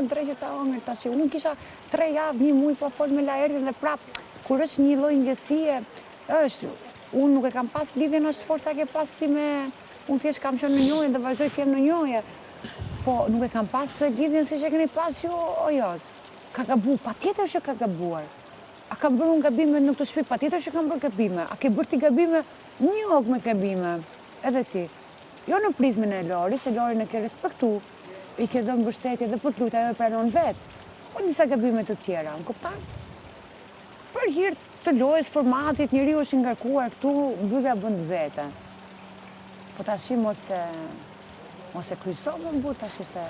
më dreqe ta ëngër tash. Unë kisha 3 javë, 1 muaj pa fol me Laerdin dhe prap, kur është një lloj ngjësie, është, unë nuk e kam pas lidhjen ashtë fort sa ke pas ti me, unë thjesht kam qenë në njohje dhe vazhdoj të jem në njohje, po nuk e kam pas lidhjen si që keni pas ju o jos. Ka gabu, patjetër që ka gabuar. A kam bërë unë gabime në këtë shtëpi, patjetër që kam bërë gabime. A ke bërë ti gabime? Një ok me gabime, edhe ti. Jo në prizmin e Lori, se Lori në ke respektu, i ke dhënë mbështetje dhe për të lutë ajo e pranon vetë. Po disa gabime të tjera, në kuptan? Për hir të lojës, formatit, njeriu është i ngarkuar këtu, mbyllja bën vete. Po tash mos e kryqësove më burr tash se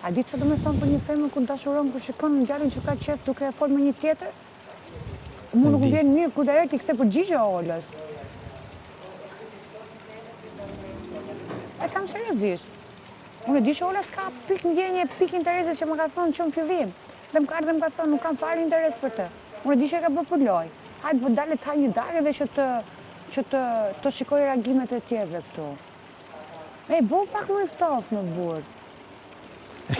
a di çfarë do të thonë për një femër kur dashuron, kur shikon djalin që ka qef duke e fol me një tjetër? Mu nuk vjen mirë kur ajo ti kthe përgjigje Olës. E kam seriozisht. Unë e di që Ola s'ka pik ndjenje, pik interese që më ka thonë që në fillim. Dhe më ka ardhur dhe më ka thonë, nuk kam fare interes për të. Unë e di që e ka bërë për lojë. Hajde po dalet ha një dalë dhe që të shikoj reagimet e tjerëve këtu. E bo pak më i ftoftë në burë.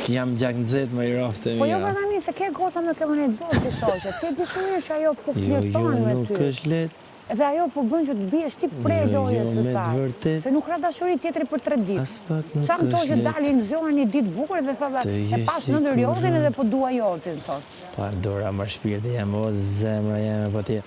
Jam gjak nxehtë më i raftë e mira. Po jo për tani, se ke gota me ke mënet bërë të shoqe. Ti e di shumë mirë që ajo po flirton me ty. Jo, nuk është lehtë. Edhe ajo po bën që të biesh ti prej lojës së saj. Se nuk ka dashuri tjetri për 3 ditë. As pak nuk Çam to është që lehtë. dalin zgjohen një ditë bukur dhe thova e pas ndër Jotin edhe po dua Jotin thot. Pa dora më shpirti jam, o zemra jam po ti.